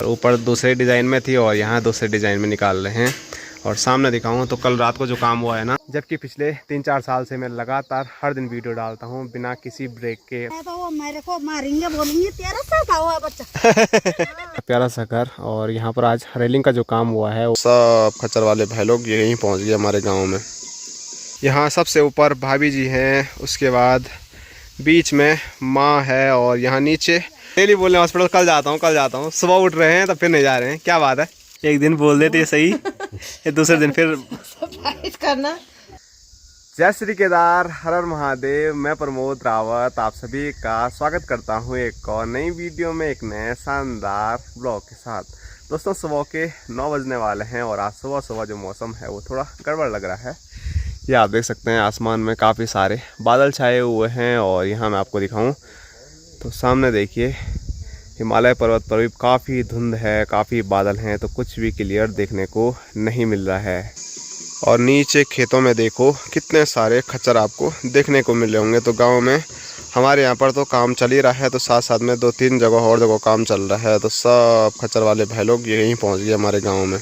ऊपर दूसरे डिज़ाइन में थी और यहाँ दूसरे डिज़ाइन में निकाल रहे हैं। और सामने दिखाऊँ तो कल रात को जो काम हुआ है ना, जबकि पिछले 3-4 साल से मैं लगातार हर दिन वीडियो डालता हूँ बिना किसी ब्रेक के। तो वो मेरे को मारेंगे, बोलेंगे प्यारा सा था वो बच्चा। प्यारा सा घर। और यहाँ पर आज रेलिंग का जो काम हुआ है, सब खच्चर वाले भाई लोग यहीं पहुँच गए हमारे गाँव में। यहाँ सबसे ऊपर भाभी जी हैं, उसके बाद बीच में माँ है और यहाँ नीचे डेली बोल रहे हैं हॉस्पिटल कल जाता हूँ। सुबह उठ रहे हैं तो फिर नहीं जा रहे हैं। क्या बात है, एक दिन बोल देते सही ये दूसरे दिन फिर करना। जय श्री केदार, हर हर महादेव। मैं प्रमोद रावत आप सभी का स्वागत करता हूँ एक और नई वीडियो में, एक नए शानदार ब्लॉग के साथ। दोस्तों सुबह के 9 बजने वाले हैं और आज सुबह जो मौसम है वो थोड़ा गड़बड़ लग रहा है। ये आप देख सकते हैं आसमान में काफ़ी सारे बादल छाए हुए हैं। और यहाँ मैं आपको दिखाऊं तो सामने देखिए हिमालय पर्वत पर भी काफ़ी धुंध है, काफ़ी बादल हैं, तो कुछ भी क्लियर देखने को नहीं मिल रहा है। और नीचे खेतों में देखो कितने सारे खच्चर आपको देखने को मिल रहे होंगे। तो गांव में हमारे यहाँ पर तो काम चल ही रहा है, तो साथ साथ में 2-3 जगह और जगह काम चल रहा है। तो सब खच्चर वाले भाई लोग यहीं पहुँच गए हमारे गाँव में।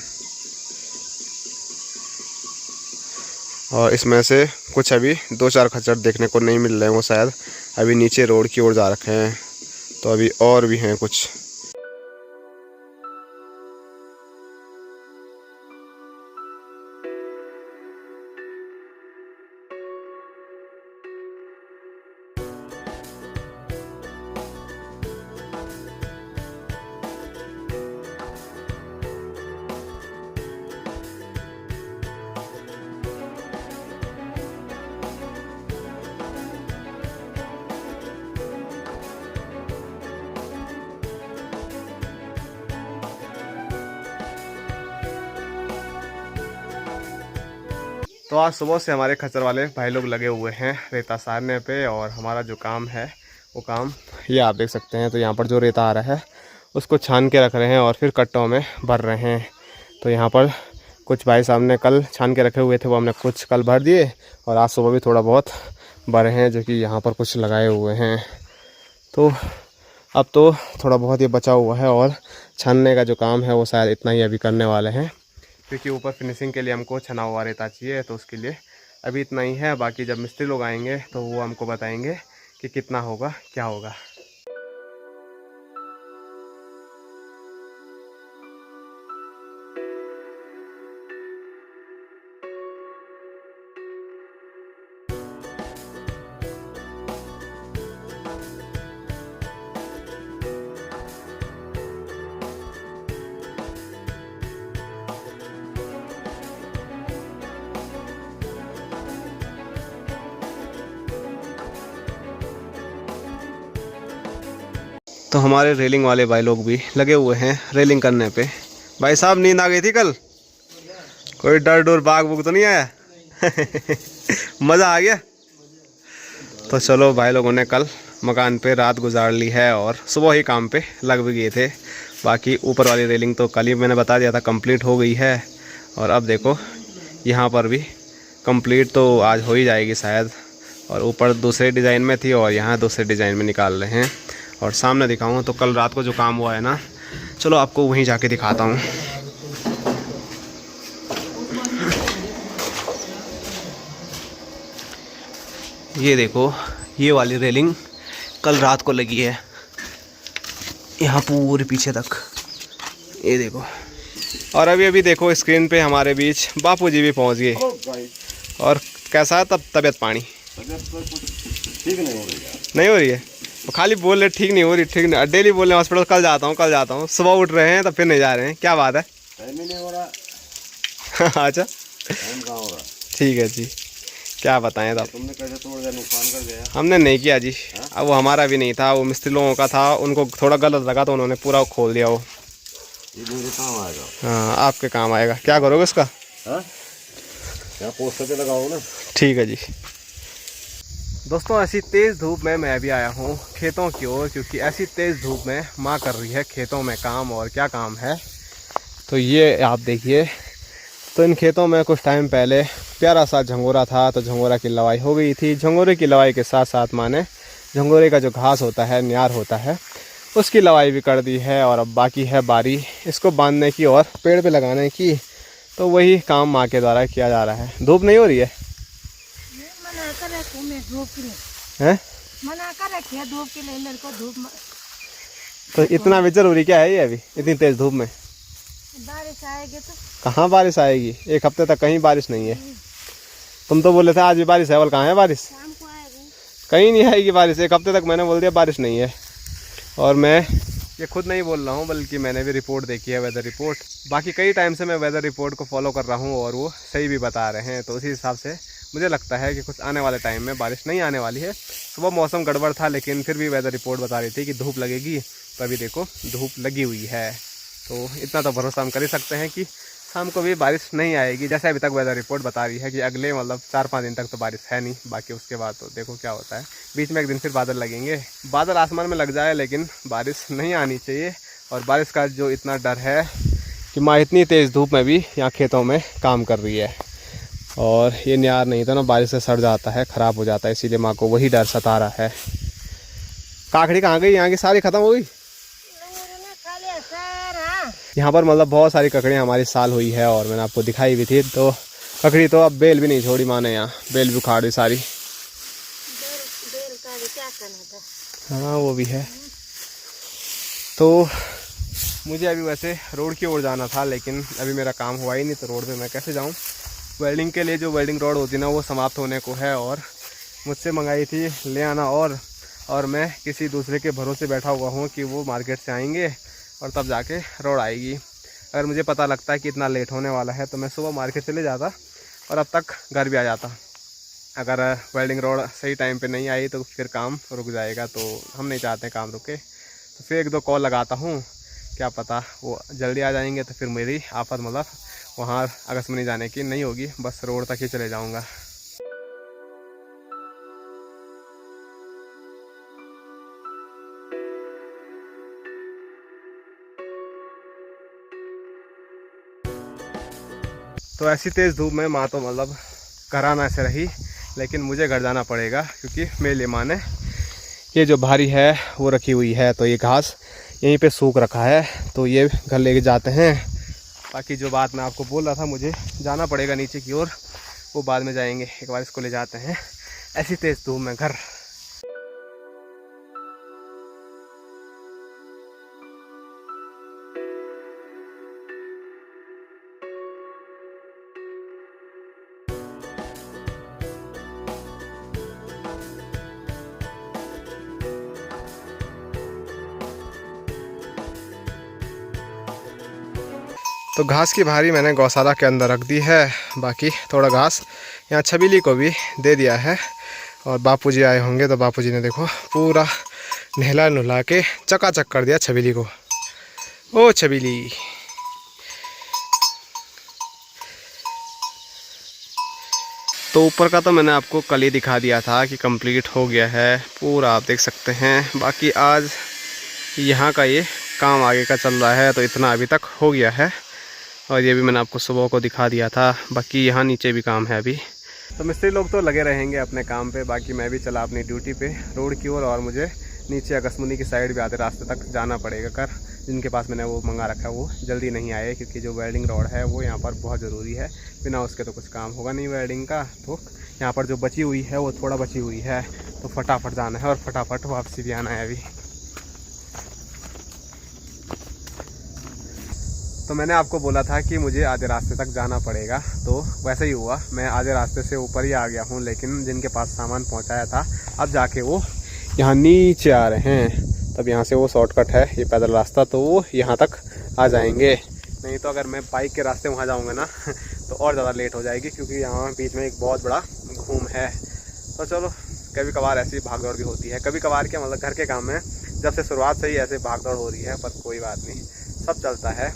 और इसमें से कुछ अभी 2-4 खच्चर देखने को नहीं मिल रहे हैं, वो शायद अभी नीचे रोड की ओर जा रखे हैं। तो अभी और भी हैं कुछ। तो आज सुबह से हमारे खच्चर वाले भाई लोग लगे हुए हैं रेता सारने पे। और हमारा जो काम है वो काम ये आप देख सकते हैं। तो यहाँ पर जो रेता आ रहा है उसको छान के रख रहे हैं और फिर कट्टों में भर रहे हैं। तो यहाँ पर कुछ भाई साहब ने कल छान के रखे हुए थे, वो हमने कुछ कल भर दिए और आज सुबह भी थोड़ा बहुत भरे हैं, जो कि यहाँ पर कुछ लगाए हुए हैं। तो अब तो थोड़ा बहुत ये बचा हुआ है और छानने का जो काम है वो शायद इतना ही अभी करने वाले हैं, क्योंकि ऊपर फिनिशिंग के लिए हमको छना हुआ रेता चाहिए। तो उसके लिए अभी इतना ही है। बाकी जब मिस्त्री लोग आएंगे तो वो हमको बताएंगे कि कितना होगा, क्या होगा। तो हमारे रेलिंग वाले भाई लोग भी लगे हुए हैं रेलिंग करने पे। भाई साहब नींद आ गई थी कल? कोई डर डोर बाग बुग तो नहीं आया? मज़ा आ गया? तो चलो भाई लोगों ने कल मकान पे रात गुजार ली है और सुबह ही काम पे लग भी गए थे। बाकी ऊपर वाली रेलिंग तो कल ही मैंने बता दिया था कंप्लीट हो गई है। और अब देखो यहाँ पर भी कंप्लीट तो आज हो ही जाएगी शायद। और ऊपर दूसरे डिज़ाइन में थी और यहाँ दूसरे डिज़ाइन में निकाल रहे हैं। और सामने दिखाऊँ तो कल रात को जो काम हुआ है ना, चलो आपको वहीं जाके दिखाता हूँ। ये देखो ये वाली रेलिंग कल रात को लगी है यहाँ पूरे पीछे तक, ये देखो। और अभी देखो स्क्रीन पे हमारे बीच बापूजी भी पहुँच गए। और कैसा है तब तबीयत पानी? ठीक नहीं हो रही है? तो खाली बोल रहे ठीक नहीं हो रही, ठीक नहीं। डेली बोल रहे हैं हॉस्पिटल कल जाता हूँ। सुबह उठ रहे हैं तो फिर नहीं जा रहे हैं। क्या बात है? टाइम ही नहीं हो रहा। अच्छा टाइम कहाँ हो रहा? ठीक है जी, क्या बताएं तब। तुमने कैसे तोड़ दिया, नुकसान कर दिया? हमने नहीं किया जी। अब वो हमारा भी नहीं था, वो मिस्त्री लोगों का था, उनको थोड़ा गलत लगा तो उन्होंने पूरा खोल दिया वो। ये मेरे काम आएगा। हाँ आपके काम आएगा। क्या करोगे उसका? यहाँ पोस्टर पे लगाओ ना। ठीक है जी। दोस्तों ऐसी तेज़ धूप में मैं भी आया हूँ खेतों की ओर, क्योंकि ऐसी तेज़ धूप में माँ कर रही है खेतों में काम। और क्या काम है तो ये आप देखिए। तो इन खेतों में कुछ टाइम पहले प्यारा सा झंगोरा था, तो झंगोरा की लवाई हो गई थी। झंगोरे की लवाई के साथ साथ माँ ने झंगोरे का जो घास होता है, न्यार होता है, उसकी लवाई भी कर दी है और अब बाकी है बारी इसको बांधने की और पेड़ पे लगाने की। तो वही काम माँ के द्वारा किया जा रहा है। धूप नहीं हो रही है मना कर रखी मैं धूप के लिए, हैं? मना कर रखी है धूप के लिए, मेरे को धूप तो इतना भी जरूरी क्या है ये अभी इतनी तेज़ धूप में? बारिश आएगी तो कहाँ बारिश आएगी? एक हफ्ते तक कहीं बारिश नहीं है। तुम तो बोले थे आज भी बारिश है, बोल कहाँ है बारिश? शाम को आएगी। कहीं नहीं आएगी बारिश। एक हफ्ते तक मैंने बोल दिया बारिश नहीं है। और मैं ये खुद नहीं बोल रहा हूँ बल्कि मैंने भी रिपोर्ट देखी है, वेदर रिपोर्ट। बाकी कई टाइम से मैं वेदर रिपोर्ट को फॉलो कर रहा हूँ और वो सही भी बता रहे हैं। तो उसी हिसाब से मुझे लगता है कि कुछ आने वाले टाइम में बारिश नहीं आने वाली है। सुबह मौसम गड़बड़ था लेकिन फिर भी वेदर रिपोर्ट बता रही थी कि धूप लगेगी। तो अभी देखो धूप लगी हुई है। तो इतना तो भरोसा हम कर ही सकते हैं कि शाम को भी बारिश नहीं आएगी। जैसे अभी तक वेदर रिपोर्ट बता रही है कि अगले मतलब 4-5 दिन तक तो बारिश है नहीं। बाकी उसके बाद तो देखो क्या होता है। बीच में एक दिन फिर बादल लगेंगे। बादल आसमान में लग जाए लेकिन बारिश नहीं आनी चाहिए। और बारिश का जो इतना डर है कि माँ इतनी तेज़ धूप में भी यहाँ खेतों में काम कर रही है। और ये न्यार नहीं तो ना बारिश से सड़ जाता है, ख़राब हो जाता है। इसीलिए माँ को वही डर सता रहा है। काकड़ी कहाँ गई? यहाँ की सारी ख़त्म हो गई। यहाँ पर मतलब बहुत सारी ककड़ियाँ हमारी साल हुई है और मैंने आपको दिखाई भी थी। तो ककड़ी तो अब बेल भी नहीं छोड़ी माँ ने, यहाँ बेल भी उखाड़ दी सारी। बेल का भी क्या करना था। हाँ वो भी है। तो मुझे अभी वैसे रोड की ओर जाना था लेकिन अभी मेरा काम हुआ ही नहीं। तो रोड पे मैं कैसे जाऊँ? वेल्डिंग के लिए जो वेल्डिंग रॉड होती ना वो समाप्त होने को है और मुझसे मंगाई थी ले आना। और मैं किसी दूसरे के भरोसे बैठा हुआ हूँ कि वो मार्केट से आएंगे और तब जाके रोड आएगी। अगर मुझे पता लगता है कि इतना लेट होने वाला है तो मैं सुबह मार्केट चले जाता और अब तक घर भी आ जाता। अगर वेल्डिंग रॉड सही टाइम पे नहीं आई तो फिर काम रुक जाएगा। तो हम नहीं चाहते काम रुके। तो फिर 1-2 कॉल लगाता हूँ, क्या पता वो जल्दी आ जाएंगे। तो फिर मेरी आफत मतलब वहाँ आकाशमनी जाने की नहीं होगी, बस रोड तक ही चले जाऊँगा। तो ऐसी तेज़ धूप में माँ तो मतलब कराना से रही लेकिन मुझे घर जाना पड़ेगा क्योंकि मेरे लिए माँ ने ये जो भारी है वो रखी हुई है। तो ये घास यहीं पे सूख रखा है तो ये घर लेके जाते हैं। बाकी जो बात मैं आपको बोल रहा था, मुझे जाना पड़ेगा नीचे की ओर, वो बाद में जाएंगे। एक बार इसको ले जाते हैं ऐसी तेज़ धूप में घर। तो घास की भारी मैंने गौशाला के अंदर रख दी है। बाकी थोड़ा घास यहाँ छबीली को भी दे दिया है। और बापूजी आए होंगे तो बापूजी ने देखो पूरा नहला नुहला के चकाचक कर दिया छबीली को। ओ छबीली, तो ऊपर का तो मैंने आपको कल ही दिखा दिया था कि कंप्लीट हो गया है पूरा, आप देख सकते हैं। बाकी आज यहाँ का ये काम आगे का चल रहा है तो इतना अभी तक हो गया है। और ये भी मैंने आपको सुबह को दिखा दिया था। बाकी यहाँ नीचे भी काम है अभी। तो मिस्त्री लोग तो लगे रहेंगे अपने काम पे। बाकी मैं भी चला अपनी ड्यूटी पे रोड की ओर। और मुझे नीचे आकाशमनी की साइड भी आधे रास्ते तक जाना पड़ेगा। कर जिनके पास मैंने वो मंगा रखा है वो जल्दी नहीं आए क्योंकि जो वेल्डिंग रॉड है वो यहाँ पर बहुत ज़रूरी है। बिना उसके तो कुछ काम होगा नहीं वेल्डिंग का। तो यहाँ पर जो बची हुई है वो थोड़ा बची हुई है तो फटाफट जाना है और फटाफट वापसी भी आना है अभी। तो मैंने आपको बोला था कि मुझे आधे रास्ते तक जाना पड़ेगा तो वैसे ही हुआ। मैं आधे रास्ते से ऊपर ही आ गया हूँ लेकिन जिनके पास सामान पहुँचाया था अब जाके वो यहाँ नीचे आ रहे हैं। तब यहाँ से वो शॉर्टकट है ये पैदल रास्ता तो वो यहाँ तक आ जाएंगे। नहीं तो अगर मैं बाइक के रास्ते वहाँ जाऊँगा ना तो और ज़्यादा लेट हो जाएगी क्योंकि यहाँ बीच में एक बहुत बड़ा घूम है। तो चलो कभी कभार ऐसी भागदौड़ भी होती है। कभी कभार क्या मतलब घर के काम में जब से शुरुआत से ही ऐसे भागदौड़ हो रही है, पर कोई बात नहीं, सब चलता है।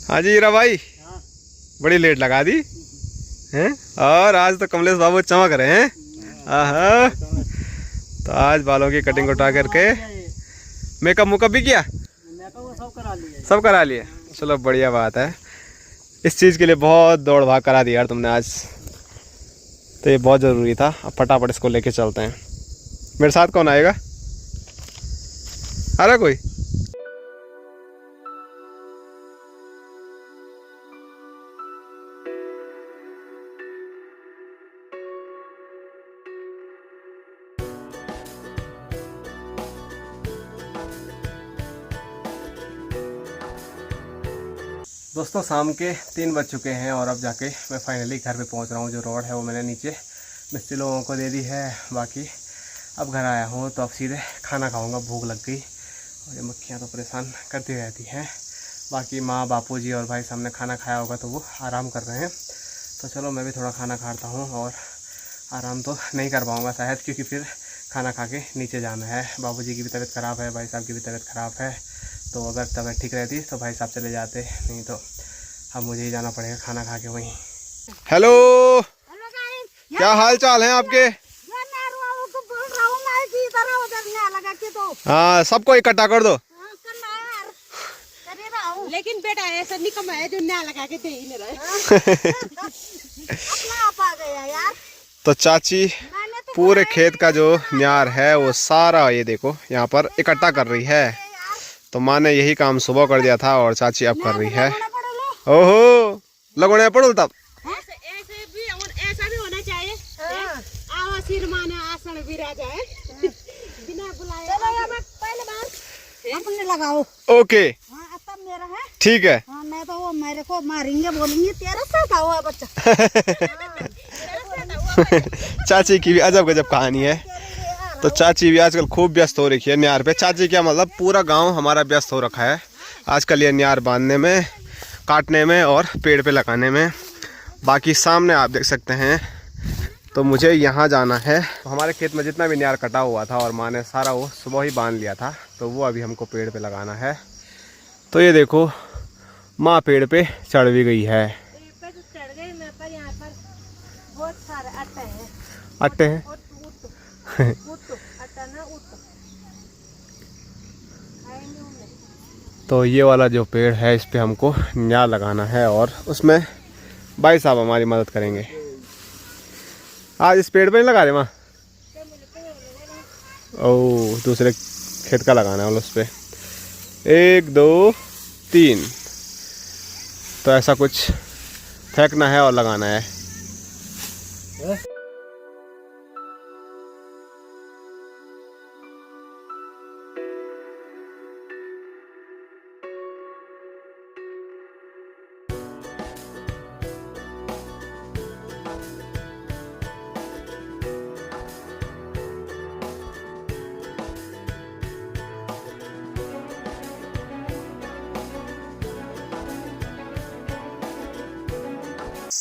हाँ जी हीरा भाई, बड़ी लेट लगा दी हैं। और आज तो कमलेश बाबू चमक रहे हैं। हाँ, तो आज बालों की कटिंग उठा करके मेकअप मुकअप भी किया? सब करा लिया। चलो बढ़िया बात है। इस चीज़ के लिए बहुत दौड़ भाग करा दी यार तुमने आज, तो ये बहुत ज़रूरी था। अब फटाफट इसको लेके चलते हैं। मेरे साथ कौन आएगा? आ रहा कोई? दोस्तों शाम के 3 बज चुके हैं और अब जाके मैं फाइनली घर पे पहुंच रहा हूं। जो रोड है वो मैंने नीचे मिस्त्री लोगों को दे दी है। बाकी अब घर आया हूं तो अब सीधे खाना खाऊंगा, भूख लग गई। और ये मक्खियाँ तो परेशान करती रहती हैं। बाकी माँ बापूजी और भाई साहब ने खाना खाया होगा तो वो आराम कर रहे हैं। तो चलो मैं भी थोड़ा खाना खाता हूँ। और आराम तो नहीं कर पाऊँगा शायद, क्योंकि फिर खाना खा के नीचे जाना है। बाबूजी की भी तबीयत ख़राब है, भाई साहब की भी तबीयत ख़राब है। तो अगर तबीयत ठीक रहती तो भाई साहब चले जाते, नहीं तो अब मुझे ही जाना पड़ेगा खाना खा के वहीं। हेलो, क्या हाल चाल है आपके? हाँ, सबको इकट्ठा कर दो। लेकिन बेटा ऐसा निकम्मा है जो न्याय लगा के दे ही नहीं रहे। अपना आप आ गया यार। तो चाची पूरे खेत का जो न्यार है वो सारा ये देखो यहाँ पर इकट्ठा कर रही है। तो माँ ने यही काम सुबह कर दिया था और चाची अब कर रही है। ओहो, लगोने पड़ो तब। ऐसा भी होना चाहिए। आवा सिर माने आसन विरा जाए बिना बुलाए। पहले बार अपने लगाओ। ओके, हाँ, तब मेरा है। ठीक है। हाँ, मैं तो वो मेरे को मारेंगे, बोलेंगे तेरा साथ हुआ बच्चा। चाची की भी अजब गजब कहानी है। तो चाची भी आजकल खूब व्यस्त हो रखी है न्यार पे। चाची क्या मतलब, पूरा गांव हमारा व्यस्त हो रखा है आजकल ये न्यार बांधने में, काटने में और पेड़ पे लगाने में। बाकी सामने आप देख सकते हैं। तो मुझे यहाँ जाना है। तो हमारे खेत में जितना भी न्यार कटा हुआ था और माँ ने सारा वो सुबह ही बांध लिया था, तो वो अभी हमको पेड़ पे लगाना है। तो ये देखो माँ पेड़ पे चढ़ भी गई है। चढ़ गई मैं, पर यहाँ पर बहुत सारे अट्टे हैं। अट्टे हैं? तो ये वाला जो पेड़ है इस पे हमको न्यार लगाना है और उसमें भाई साहब हमारी मदद करेंगे। आज इस पेड़ पे नहीं लगा रहे माँ? ओह, दूसरे खेत का लगाना है उस पे। 1 2 3, तो ऐसा कुछ फेंकना है और लगाना है।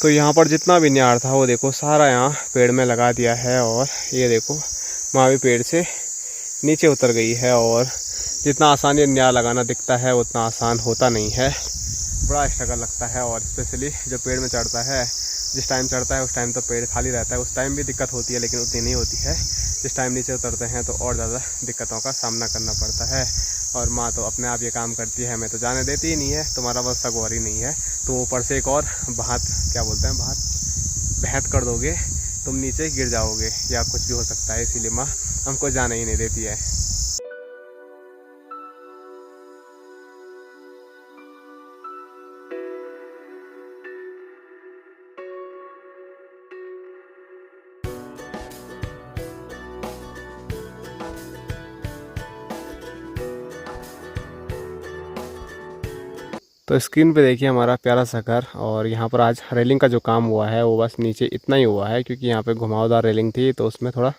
तो यहाँ पर जितना भी न्यार था वो देखो सारा यहाँ पेड़ में लगा दिया है। और ये देखो माँ भी पेड़ से नीचे उतर गई है। और जितना आसान ये न्यार लगाना दिखता है उतना आसान होता नहीं है, बड़ा स्ट्रगल लगता है। और स्पेशली जो पेड़ में चढ़ता है, जिस टाइम चढ़ता है उस टाइम तो पेड़ खाली रहता है, उस टाइम भी दिक्कत होती है, लेकिन उतनी नहीं होती है। जिस टाइम नीचे उतरते हैं तो और ज़्यादा दिक्कतों का सामना करना पड़ता है। और माँ तो अपने आप ये काम करती है, मैं तो जाने देती ही नहीं है। तुम्हारा बस तक ही नहीं है, तो ऊपर से एक और बात, क्या बोलते हैं, बात भेंट कर दोगे, तुम नीचे गिर जाओगे या कुछ भी हो सकता है। इसीलिए माँ हमको जाने ही नहीं देती है। तो स्क्रीन पे देखिए हमारा प्यारा सा घर। और यहाँ पर आज रेलिंग का जो काम हुआ है वो बस नीचे इतना ही हुआ है, क्योंकि यहाँ पे घुमावदार रेलिंग थी तो उसमें थोड़ा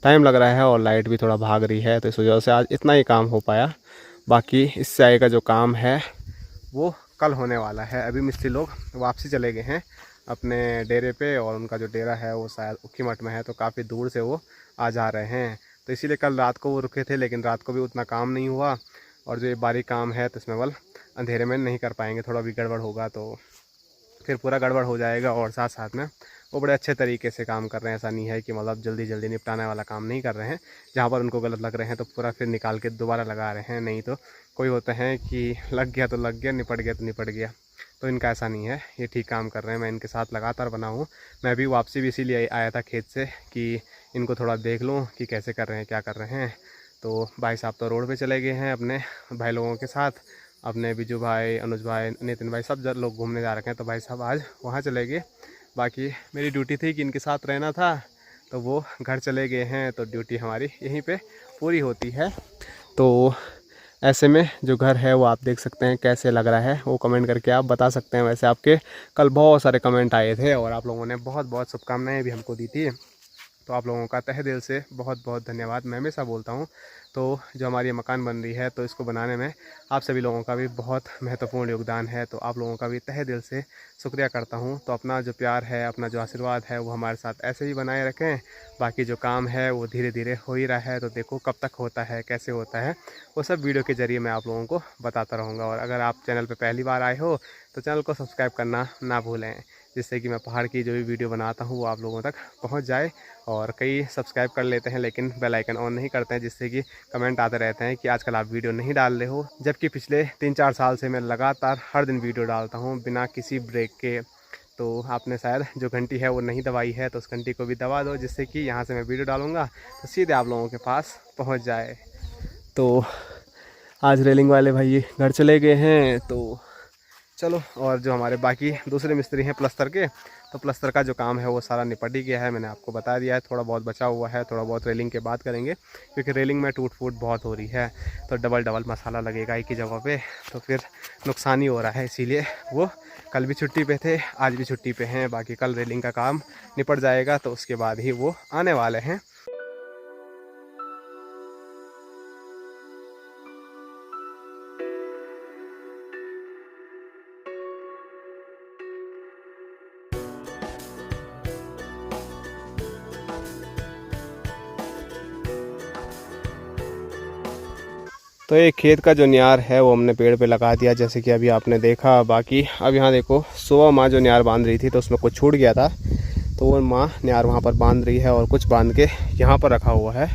टाइम लग रहा है और लाइट भी थोड़ा भाग रही है, तो इस वजह से आज इतना ही काम हो पाया। बाकी इससे आगे का जो काम है वो कल होने वाला है। अभी मिस्त्री लोग वापसी चले गए हैं अपने डेरे पे, और उनका जो डेरा है वो शायद उखीमठ में है, तो काफ़ी दूर से वो आ जा रहे हैं। तो इसीलिए कल रात को वो रुके थे, लेकिन रात को भी उतना काम नहीं हुआ। और जो ये बारीक काम है तो इसमें बल अंधेरे में नहीं कर पाएंगे, थोड़ा भी गड़बड़ होगा तो फिर पूरा गड़बड़ हो जाएगा। और साथ साथ में वो बड़े अच्छे तरीके से काम कर रहे हैं, ऐसा नहीं है कि मतलब जल्दी जल्दी निपटाने वाला काम नहीं कर रहे हैं। जहाँ पर उनको गलत लग रहे हैं तो पूरा फिर निकाल के दोबारा लगा रहे हैं। नहीं तो कोई होते हैं कि लग गया तो लग गया, निपट गया तो निपट गया, तो इनका ऐसा नहीं है, ये ठीक काम कर रहे हैं। मैं इनके साथ लगातार बना हूँ। मैं भी वापसी भी इसीलिए आया था खेत से कि इनको थोड़ा देख लूँ कि कैसे कर रहे हैं, क्या कर रहे हैं। तो भाई साहब तो रोड पे चले गए हैं अपने भाई लोगों के साथ, अपने बिजू भाई, अनुज भाई, नितिन भाई, सब लोग घूमने जा रखे हैं। तो भाई साहब आज वहाँ चले गए। बाकी मेरी ड्यूटी थी कि इनके साथ रहना था, तो वो घर चले गए हैं। तो ड्यूटी हमारी यहीं पे पूरी होती है। तो ऐसे में जो घर है वो आप देख सकते हैं कैसे लग रहा है, वो कमेंट करके आप बता सकते हैं। वैसे आपके कल बहुत सारे कमेंट आए थे और आप लोगों ने बहुत बहुत शुभकामनाएं भी हमको दी थी। तो आप लोगों का तहे दिल से बहुत बहुत धन्यवाद। मैं हमेशा बोलता हूँ। तो जो हमारी मकान बन रही है तो इसको बनाने में आप सभी लोगों का भी बहुत महत्वपूर्ण योगदान है। तो आप लोगों का भी तहे दिल से शुक्रिया करता हूँ। तो अपना जो प्यार है, अपना जो आशीर्वाद है वो हमारे साथ ऐसे ही बनाए रखें। बाकी जो काम है वो धीरे धीरे हो ही रहा है। तो देखो कब तक होता है, कैसे होता है, वो सब वीडियो के ज़रिए मैं आप लोगों को बताता रहूँगा। और अगर आप चैनल पर पहली बार आए हो तो चैनल को सब्सक्राइब करना ना भूलें, जिससे कि मैं पहाड़ की जो भी वीडियो बनाता हूँ वो आप लोगों तक पहुँच जाए। और कई सब्सक्राइब कर लेते हैं लेकिन बेल आइकन ऑन नहीं करते हैं, जिससे कि कमेंट आते रहते हैं कि आजकल आप वीडियो नहीं डाल रहे हो। जबकि पिछले 3-4 साल से मैं लगातार हर दिन वीडियो डालता हूँ बिना किसी ब्रेक के। तो आपने शायद जो घंटी है वो नहीं दबाई है, तो उस घंटी को भी दबा दो, जिससे कि यहाँ से मैं वीडियो डालूँगा तो सीधे आप लोगों के पास पहुँच जाए। तो आज रेलिंग वाले भाई घर चले गए हैं, तो चलो। और जो हमारे बाकी दूसरे मिस्त्री हैं प्लस्तर के, तो प्लस्तर का जो काम है वो सारा निपट ही गया है। मैंने आपको बता दिया है, थोड़ा बहुत बचा हुआ है, थोड़ा बहुत रेलिंग के बाद करेंगे, क्योंकि रेलिंग में टूट फूट बहुत हो रही है। तो डबल मसाला लगेगा एक ही जगह पे, तो फिर नुकसान ही हो रहा है। इसीलिए वो कल भी छुट्टी पे थे, आज भी छुट्टी पे हैं। बाकी कल रेलिंग का काम निपट जाएगा तो उसके बाद ही वो आने वाले हैं। तो ये खेत का जो न्यार है वो हमने पेड़ पे लगा दिया, जैसे कि अभी आपने देखा। बाकी अब यहाँ देखो, सुबह माँ जो न्यार बांध रही थी तो उसमें कुछ छूट गया था, तो वो माँ न्यार वहाँ पर बांध रही है और कुछ बांध के यहाँ पर रखा हुआ है।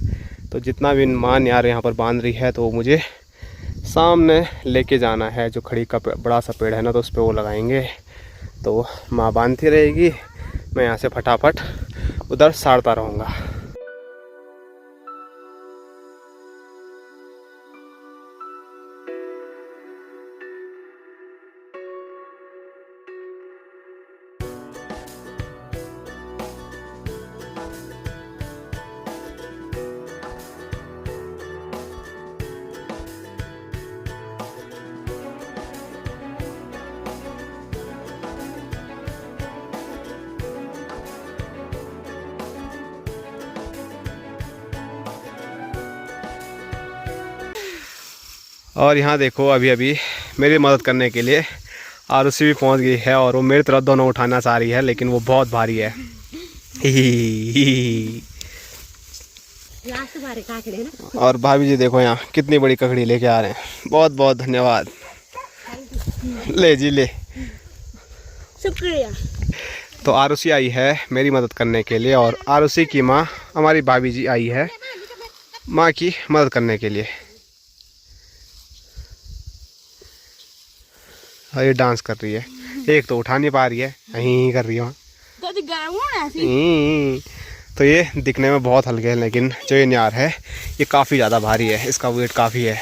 तो जितना भी माँ न्यार यहाँ पर बांध रही है तो वो मुझे सामने लेके जाना है। जो खड़ी का बड़ा सा पेड़ है ना, तो उस पर वो लगाएंगे। तो माँ बांधती रहेगी, मैं यहाँ से फटाफट उधर साड़ता रहूँगा। और यहाँ देखो, अभी अभी मेरी मदद करने के लिए आरुषि भी पहुँच गई है और वो मेरी तरफ दोनों उठाना चाह रही है, लेकिन वो बहुत भारी है। और भाभी जी देखो यहाँ कितनी बड़ी ककड़ी लेके आ रहे हैं। बहुत बहुत धन्यवाद। ले जी ले, शुक्रिया। तो आरुषि आई है मेरी मदद करने के लिए, और आरुषि की माँ हमारी भाभी जी आई है माँ की मदद करने के लिए। और ये डांस कर रही है, एक तो उठा नहीं पा रही है, यहीं कर रही है। तो ये दिखने में बहुत हल्के हैं, लेकिन जो ये न्यार है ये काफ़ी ज़्यादा भारी है, इसका वेट काफ़ी है।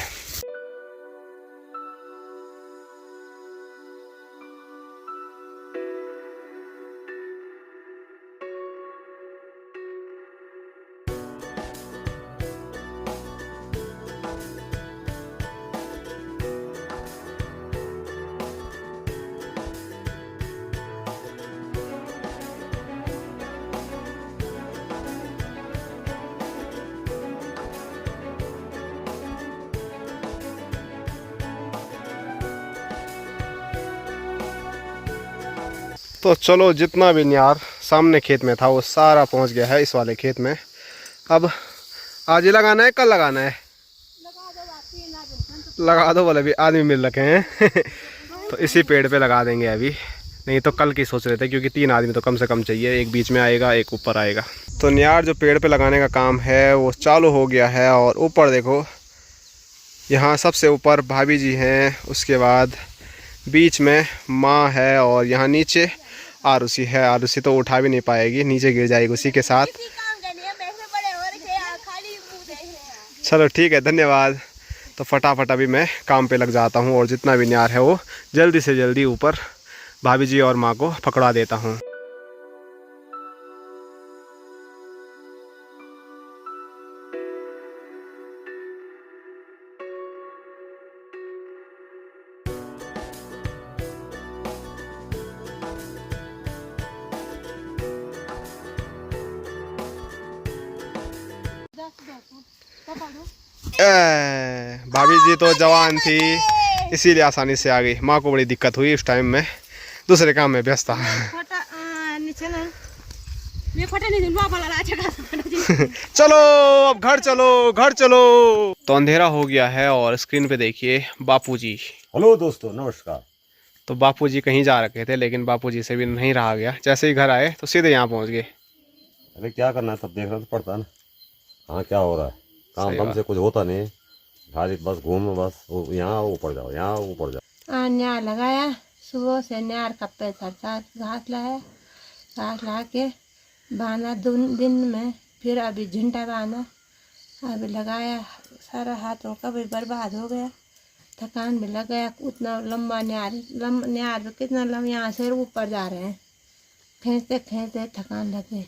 तो चलो, जितना भी न्यार सामने खेत में था वो सारा पहुंच गया है इस वाले खेत में। अब आज ही लगाना है, कल लगाना है? लगा दो बोले, भी आदमी मिल रखे हैं। तो इसी पेड़ पे लगा देंगे अभी। नहीं तो कल की सोच रहे थे, क्योंकि 3 आदमी तो कम से कम चाहिए, एक बीच में आएगा एक ऊपर आएगा। तो नियार जो पेड़ पे लगाने का काम है वो चालू हो गया है। और ऊपर देखो, यहाँ सबसे ऊपर भाभी जी हैं, उसके बाद बीच में माँ है, और यहाँ नीचे आरुषि है। आरुषि तो उठा भी नहीं पाएगी, नीचे गिर जाएगी उसी के साथ। चलो ठीक है, धन्यवाद। तो फटाफट अभी मैं काम पे लग जाता हूँ और जितना भी न्यार है वो जल्दी से जल्दी ऊपर भाभी जी और माँ को पकड़ा देता हूँ। भाभी जी तो जवान थी, इसीलिए आसानी से आ गई। माँ को बड़ी दिक्कत हुई, उस टाइम में दूसरे काम में व्यस्त था। चलो अब घर चलो, घर चलो। तो अंधेरा हो गया है और स्क्रीन पे देखिए बापूजी। हेलो दोस्तों, नमस्कार। तो बापूजी कहीं जा रखे थे, लेकिन बापूजी से भी नहीं रहा गया। जैसे ही घर आए तो सीधे यहाँ पहुँच गए। अरे क्या करना है, सब देखना तो पड़ता है ना। हाँ, क्या हो रहा है, काम कम से कुछ होता नहीं। खाली बस घूम, बस यहाँ ऊपर जाओ, यहाँ ऊपर जाओ। न्यार लगाया, सुबह से न्यार कप्पे घास लाया, घास ला के बांधा दिन में, फिर अभी झुंटा बांधा, अभी लगाया। सारा हाथों का भी बर्बाद हो गया, थकान भी लग गया। उतना लंबा न्यार कितना लंबा, यहाँ से ऊपर जा रहे हैं, खींचते खींचते थकान लग गई।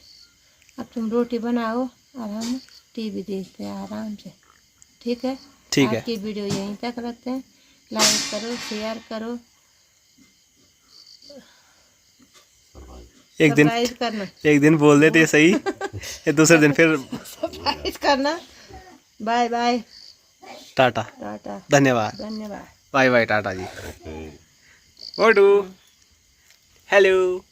अब तुम रोटी बनाओ और हम टीवी देखते हैं आराम से। ठीक है, ठीक है। आज की वीडियो यहीं तक रखते हैं। लाइक करो, शेयर करो, एक दिन बोल देते सही, दूसरे दिन फिर सब्सक्राइब करना। बाय बाय, टाटा, टाटा, धन्यवाद, धन्यवाद, बाय बाय, टाटा जी। हेलो।